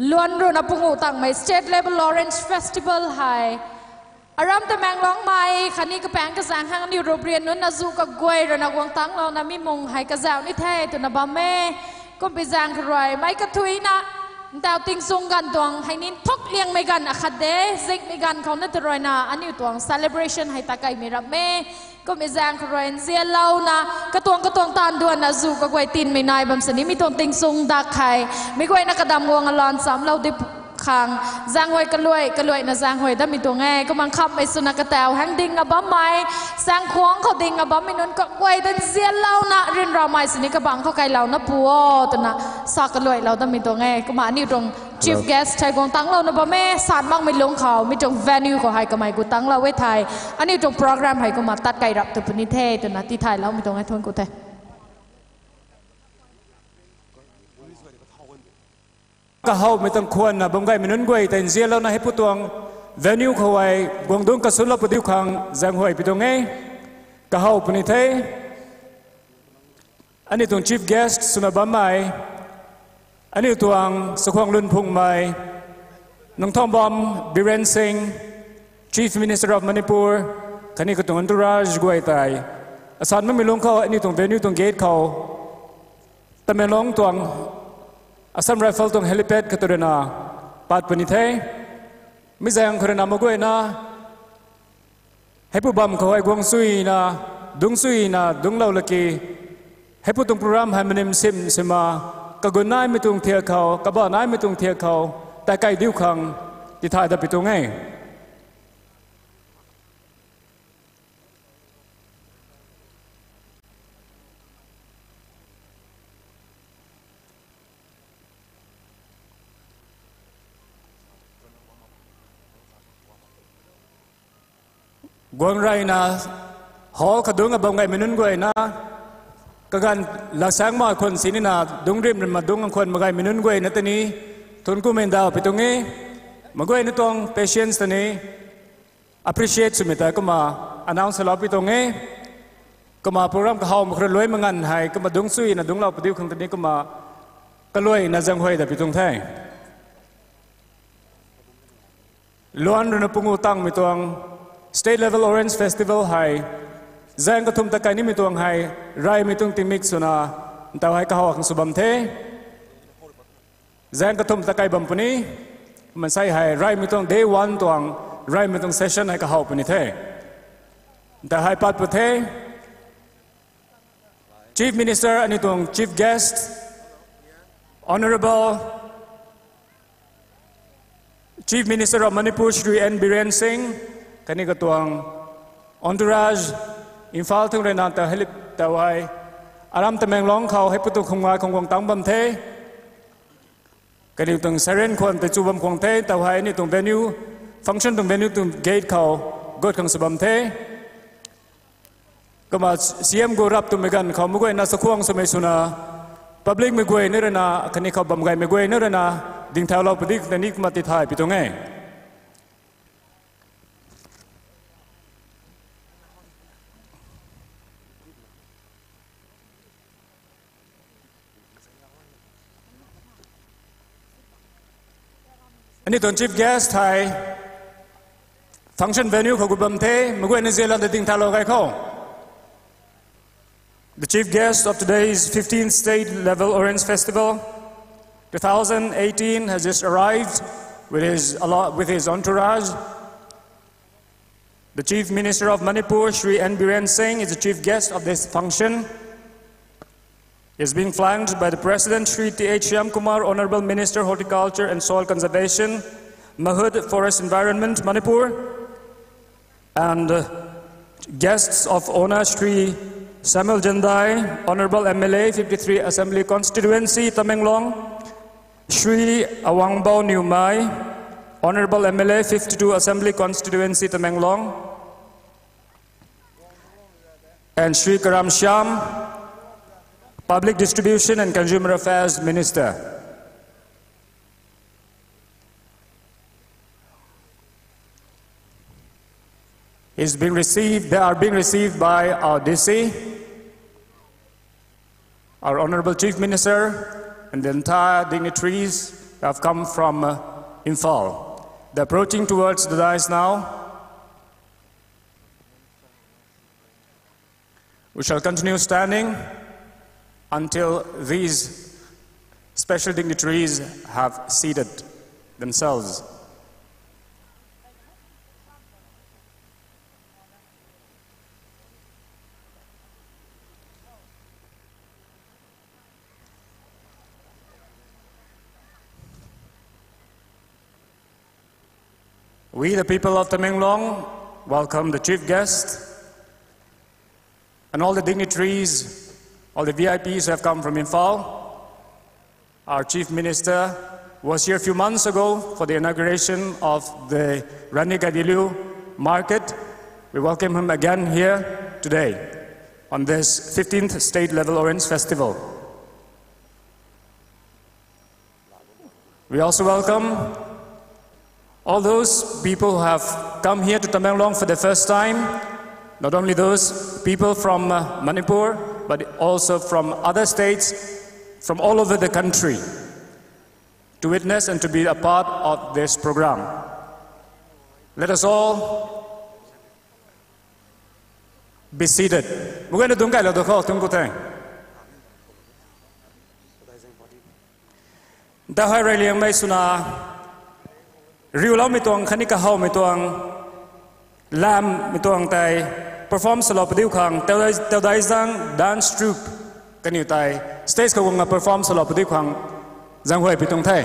ล้วนรุ่นปุ่งอุตังไม่ State Level Orange Festival ไฮอารามตะแมงร้องไม่คันนี้ก็แปลงกระสังห้างนิวโรเบียนนู้นนาซูกับกวยระนักวงตั้งเรานะมีมงไฮกระเจ้านี่แท้ตัวนะบ้าแม่ก็ไปจางกรวยไม่กระทุยนะดาวติงซุงกันตวงให้นินทุกเลี้ยงไม่กันอะคัดเดซิกไม่กันเขานั่นตัวรอยนะอันนี้ตวง celebration ให้ตาไก่ไม่รับแม่ก็ไม่จางกรวยเสียเล่านะกระตวงตานดวนนะซูกับกวยตินไม่นายบำสนี้มีตวงติงซุงดักไข่ไม่กวยนักกระดำวงอลอนสามเราดิขังจางหวยกระลวยนะจางหวยได้มีตัวแง่ก็มันขับไปสุนัขกระแตวแห่งดิ่งกับบ้าไม้จางควงเขาดิ่งกับบ้าไม่นนก็กวยดันเสียเล่านะเรียนเราไม่สนิทกับบังเขาไกลเรานะปัวตัวนะสักกระลวยเราได้มีตัวแง่ก็มาอันนี้ตรง chief guest ไทยกองตั้งเรานะบ้าแม่สารมั่งไม่ลงเขาไม่ตรง venue เขาให้ก็ไม่กูตั้งเราไว้ไทยอันนี้ตรง program ให้ก็มาตัดไก่รับตัวปนิเทตัวนะที่ไทยเราไม่ตรงให้ทนกูเทก็เขาไม่ต้องควรนะบางไงมันนั่นกวยแต่เสียแล้วนะให้ผู้ตวง venue เขาไว้กวงดงกระสุนเราปฏิขังจังหวยไปตรงไงก็เขาปนิเทอันนี้ตรง chief guest สุนับบ้าไม้อันนี้ตวงสุขวังลุนพุงไม้น้องทอมบอมบิเรนซิง chief minister of Manipur คันนี้ก็ตรงอันตรายกวยตายอาสารไม่มีลงเขาอันนี้ตรง venue ตรง gate เขาแต่ไม่ลงตวงอาสามไรเฟิลตรงเฮลิแพดกตัวน่ะปัดปนิเทไม่ใช่ยังคนน่ะมากุยนะให้ผู้บัมเขาไอ้กวงซุยนะดุงซุยนะดุงเล่าละกีให้ผู้ตรงโปรแกรมให้มันซิมซิมากะกุนนายไม่ตรงเทียเขากะบ้านนายไม่ตรงเทียเขาแต่ไกลดิ้วขังที่ถ่ายได้ไปตรงไงกวงไรนะหอขดุงกับบางไงมันนุ่นกวยนะก็การหลักแสงมาคนสินี่นะดุงริมมาดุงคนบางไงมันนุ่นกวยนะตอนนี้ทุนกูไม่ดาวไปตรงนี้มากวยนี่ตรง patience ตอนนี้ appreciate สุดแต่ก็มา announce เราไปตรงนี้ก็มาโปรแกรมก็เขามาครรวยมางันให้ก็มาดุงซุยนะดุงเราไปดิ้วครั้งตอนนี้ก็มาก็รวยนะจังหวยแต่ไปตรงแท้ล้วนระนปุ่งตั้งมีตรง State Level Orange Festival ให้แจ้งกระทุ่มตะไคร้นี่มีตัวให้ไรมีตัวติมิกสุนาแต่ให้เขาขังสุบัมเทแจ้งกระทุ่มตะไคร้บัมปนี้มันใส่ให้ไรมีตัว Day 1ตัวไรมีตัว Session ให้เขาปนี้เทแต่ให้ปัดประเทศ Chief Minister อันนี้ตัว Chief Guest Honorable Chief Minister of Manipur Shri N. Biren Singh คันนี้ก็ตัว entourage อินฟาลถึงเรนานแต่ให้แต่ไว้อารามตะแมงร้องเขาให้ผู้ตุคงวายของวงตั้งบำเทกันนี้ตัวเซเรนควรแต่จูบำคงเทแต่ไว้นี่ตัว venue function ตัว venue ตัว gate เขากดของสบำเทก็มาเสียมกูรับตัวเหมือนกันเขาไม่กวยน่าสักควงสมัยสุนา public ไม่กวยนี่เรนาคันนี้เขาบำไงไม่กวยนี่เรนาดิ่งแถวเราปฏิแต่นี่มาติดถ่ายไปตรงไงอันนี้ตัว chief guest ไทย function venue ของกุบัมเทมากุยนิวซีแลนด์ติงทาโลไกเขา The chief guest of today's 15th State Level Orange Festival 2018 has just arrived with his entourage. The Chief Minister of Manipur, Shri N. Biren Singh, is the chief guest of this function. He is being flanked by the President, Shri T.H. Shyamkumar, Honorable Minister, Horticulture and Soil Conservation, Mahud, Forest Environment, Manipur, and guests of Ona Shri Samuel Jandai, Honorable MLA, 53 Assembly Constituency, Tamenglong, Shri Awangbao Niumai, Honorable MLA, 52 Assembly Constituency, Tamenglong, and Shri Karam Shyam, Public Distribution and Consumer Affairs Minister. They are being received by our DC, our Honorable Chief Minister, and the entire dignitaries have come from Imphal. They're approaching towards the dais now. We shall continue standing until these special dignitaries have seated themselves. We, the people of Tamenglong, welcome the chief guest and all the dignitaries, all the VIPs who have come from Imphal. Our chief minister was here a few months ago for the inauguration of the Rani Gadilu market. We welcome him again here today on this 15th state level Orange Festival. We also welcome all those people who have come here to Tamenglong for the first time, not only those people from Manipur, but also from other states, from all over the country, to witness and to be a part of this program. Let us all be seated. We're going to do Riulau mituang khanika hau mituang lam mituang tai perform solo padiu khang teudai zang dance troupe kaniu tai stage ka wonga perform solo padiu khang zang hoi pitung thai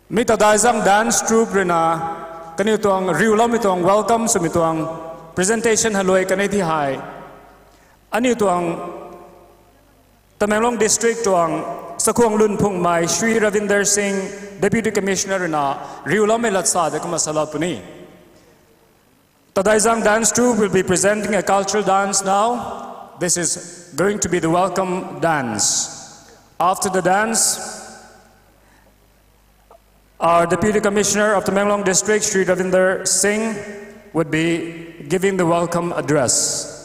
mi teudai zang dance troupe rena kaniu tuang riulau mituang welcome su mituang presentation haloi kanai thi hai ani tuang Tamenglong District tuang Sakuang Lun Phung Mai Sri Ravinder Singh Deputy Commissioner na Riulau me latsa de kamasala puni. Tadaizang dance troupe will be presenting a cultural dance now. This is going to be the welcome dance. After the dance, our Deputy Commissioner of Tamenglong District Sri Ravinder Singh would be giving the welcome address.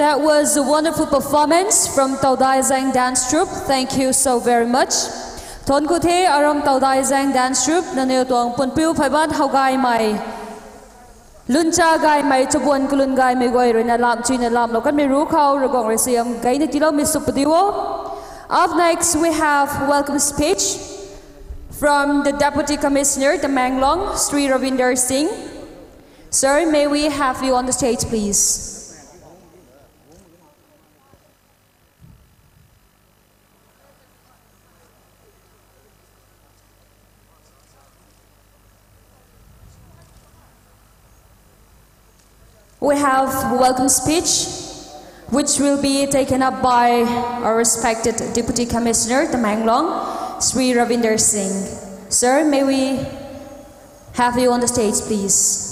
That was a wonderful performance from Taudai Zang Dance Troupe. Thank you so very much. Thon ku the aram Taudai Zang Dance Troupe na neo tuang punpiu phaiban haugai mai. Luncha gai mai chabuan kulun gai mai goi rina lam china lam lokan mi ru khau ragong resiam gai ni tilo mi supadiwo. Up next we have welcome speech from the Deputy Commissioner Tamenglong, Sri Ravinder Singh. Sir, may we have you on the stage, please? We have a welcome speech, which will be taken up by our respected Deputy Commissioner Tamenglong, Sri Ravinder Singh. Sir, may we have you on the stage, please?